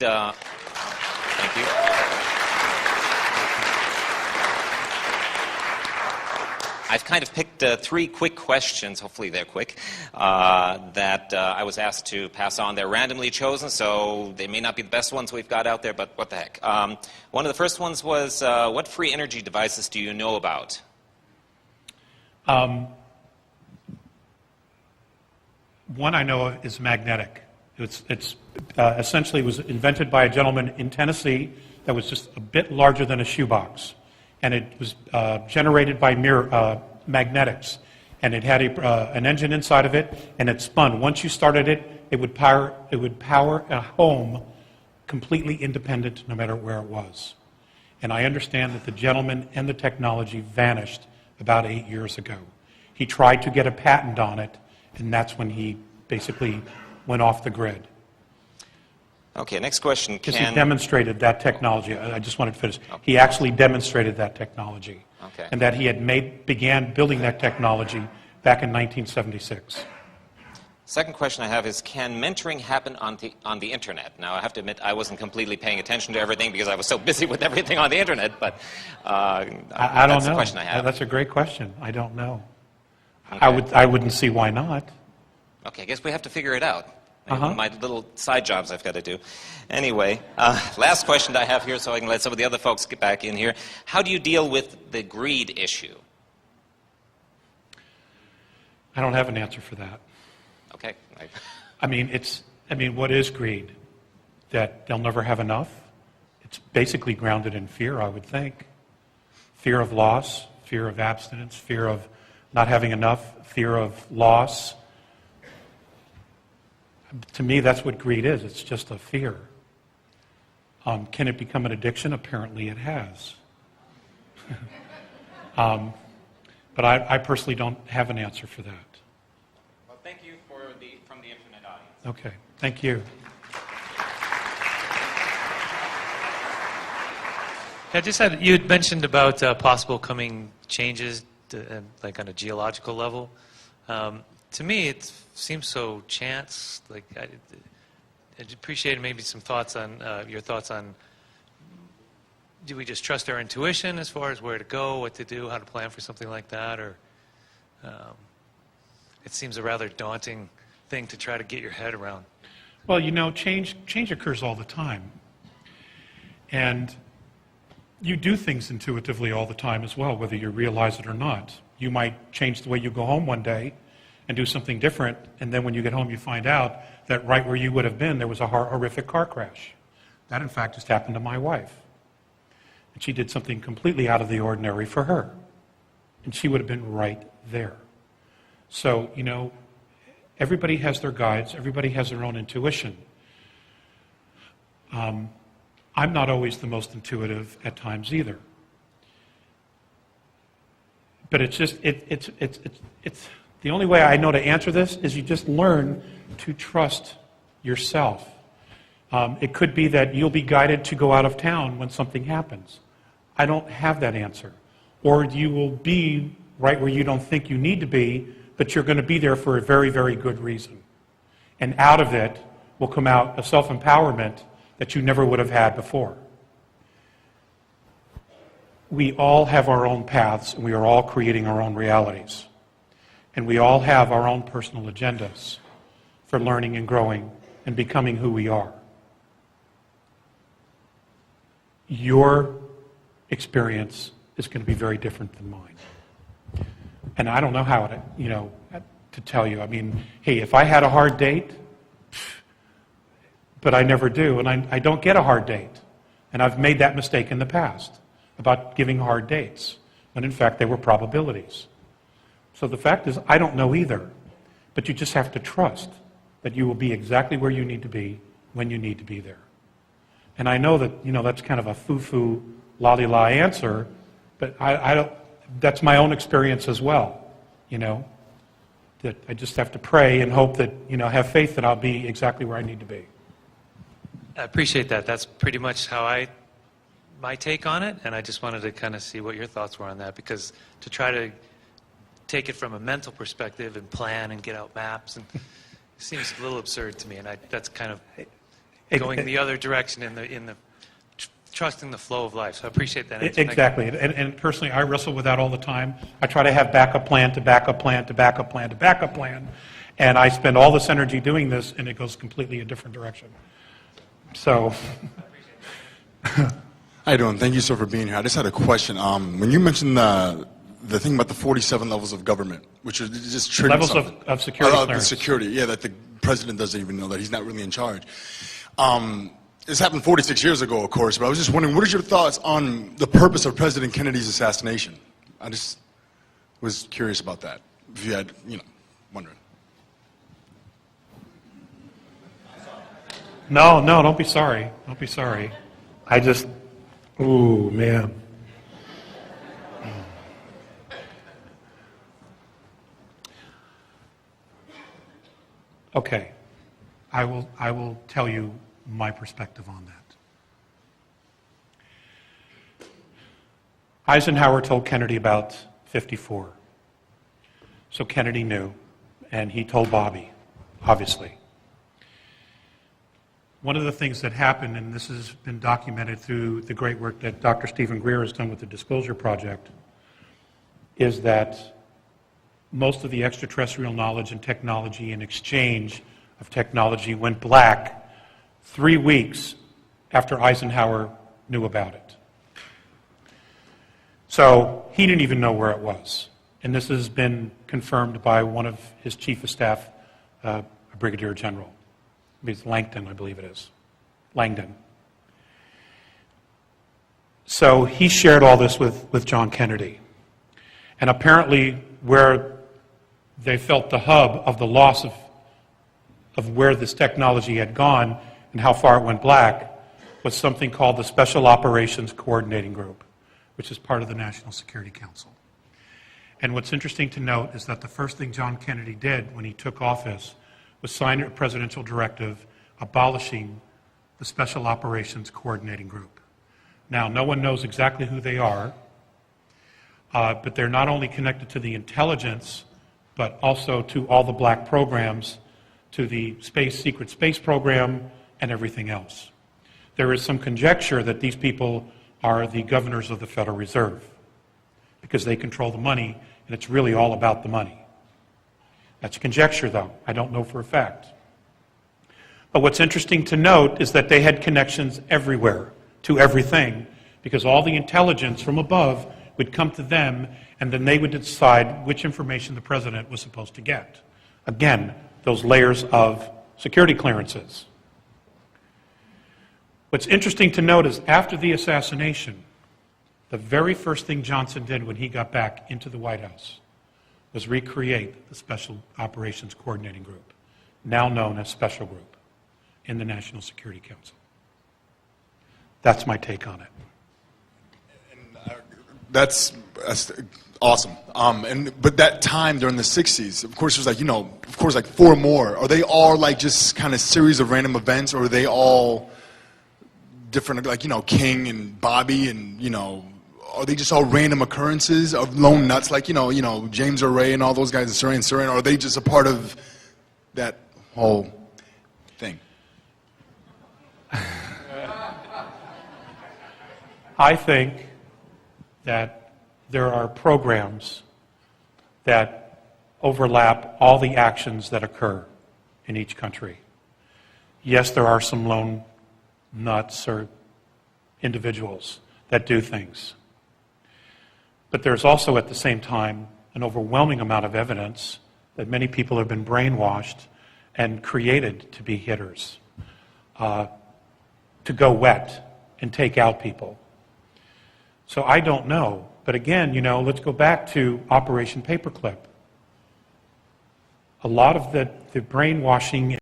Thank you. I've kind of picked 3 quick questions, hopefully they're quick, that I was asked to pass on. They're randomly chosen, so they may not be the best ones we've got out there, but what the heck. One of the first ones was, what free energy devices do you know about? One I know of is magnetic. It's essentially was invented by a gentleman in Tennessee that was just a bit larger than a shoebox. And it was generated by magnetics. And it had an engine inside of it, and it spun. Once you started it, it would power a home completely independent no matter where it was. And I understand that the gentleman and the technology vanished about 8 years ago. He tried to get a patent on it, and that's when he basically went off the grid. Okay, next question. Because he demonstrated that technology. I just wanted to finish. Okay. He actually demonstrated that technology. Okay. And that he had began building that technology back in 1976. Second question I have is, can mentoring happen on the internet? Now, I have to admit, I wasn't completely paying attention to everything because I was so busy with everything on the internet, but I don't that's know. The question I have. That's a great question. I don't know. Okay. I wouldn't see why not. Okay, I guess we have to figure it out. My little side jobs I've got to do. Anyway, last question I have here so I can let some of the other folks get back in here. How do you deal with the greed issue? I don't have an answer for that. Okay. I mean, what is greed? That they'll never have enough? It's basically grounded in fear, I would think. Fear of loss, fear of abstinence, fear of not having enough, fear of loss. To me, that's what greed is. It's just a fear. Can it become an addiction? Apparently it has. But I personally don't have an answer for that. Well, thank you from the internet audience. Okay, thank you. I just had, you had mentioned about possible coming changes, like on a geological level. To me, it seems so chance. Like I'd appreciate maybe some thoughts on your thoughts on. Do we just trust our intuition as far as where to go, what to do, how to plan for something like that, or it seems a rather daunting thing to try to get your head around. Well, you know, change occurs all the time, and you do things intuitively all the time as well, whether you realize it or not. You might change the way you go home one day and do something different, and then when you get home you find out that right where you would have been there was a horrific car crash. That in fact just happened to my wife. And she did something completely out of the ordinary for her. And she would have been right there. So, you know, everybody has their guides, everybody has their own intuition. I'm not always the most intuitive at times either. But it's just, it's the only way I know to answer this is you just learn to trust yourself. It could be that you'll be guided to go out of town when something happens. I don't have that answer. Or you will be right where you don't think you need to be, but you're going to be there for a very, very good reason. And out of it will come out a self-empowerment that you never would have had before. We all have our own paths, and we are all creating our own realities. And we all have our own personal agendas for learning and growing and becoming who we are. Your experience is going to be very different than mine. And I don't know how to tell you. I mean, hey, if I had a hard date, but I never do, and I don't get a hard date. And I've made that mistake in the past about giving hard dates, when in fact they were probabilities. So the fact is, I don't know either, but you just have to trust that you will be exactly where you need to be when you need to be there. And I know that, that's kind of a foo-foo, la-di-la answer, but I don't, that's my own experience as well, that I just have to pray and hope that, have faith that I'll be exactly where I need to be. I appreciate that. That's pretty much how my take on it, and I just wanted to kind of see what your thoughts were on that, because to try to take it from a mental perspective and plan and get out maps and seems a little absurd to me, and that's kind of going the other direction in the trusting the flow of life. So I appreciate that answer. Exactly. And personally, I wrestle with that all the time. I try to have backup plan to backup plan to backup plan to backup plan. And I spend all this energy doing this, and it goes completely a different direction. So. How you doing? Thank you, sir, for being here. I just had a question. When you mentioned the thing about the 47 levels of government, which are just triggering Levels something. of security The clearance. security, yeah, that the president doesn't even know that he's not really in charge. This happened 46 years ago, of course, but I was just wondering, what are your thoughts on the purpose of President Kennedy's assassination? I just was curious about that. If you had, wondering. No, don't be sorry. Don't be sorry. Ooh, man. Okay. I will tell you my perspective on that. Eisenhower told Kennedy about 54. So Kennedy knew, and he told Bobby, obviously. One of the things that happened, and this has been documented through the great work that Dr. Stephen Greer has done with the Disclosure Project, is that most of the extraterrestrial knowledge and technology and exchange of technology went black 3 weeks after Eisenhower knew about it. So he didn't even know where it was. And this has been confirmed by one of his chief of staff, a brigadier general. It's Langdon, I believe it is. Langdon. So he shared all this with John Kennedy. And apparently where they felt the hub of the loss of where this technology had gone and how far it went black was something called the Special Operations Coordinating Group, which is part of the National Security Council. And what's interesting to note is that the first thing John Kennedy did when he took office was sign a presidential directive abolishing the Special Operations Coordinating Group. Now, no one knows exactly who they are, but they're not only connected to the intelligence, but also to all the black programs, to the secret space program, and everything else. There is some conjecture that these people are the governors of the Federal Reserve because they control the money, and it's really all about the money. That's conjecture, though. I don't know for a fact. But what's interesting to note is that they had connections everywhere to everything because all the intelligence from above would come to them, and then they would decide which information the president was supposed to get. Again, those layers of security clearances. What's interesting to note is after the assassination, the very first thing Johnson did when he got back into the White House was recreate the Special Operations Coordinating Group, now known as Special Group, in the National Security Council. That's my take on it. That's awesome. But that time during the 60s, of course, it was like 4 more. Are they all like just kind of series of random events, or are they all different, like, King and Bobby and, are they just all random occurrences of lone nuts like, James Earl Ray and all those guys in Surrey, or are they just a part of that whole thing? I think that there are programs that overlap all the actions that occur in each country. Yes, there are some lone nuts or individuals that do things. But there's also at the same time an overwhelming amount of evidence that many people have been brainwashed and created to be hitters, to go wet and take out people. So I don't know. But again, let's go back to Operation Paperclip. A lot of the brainwashing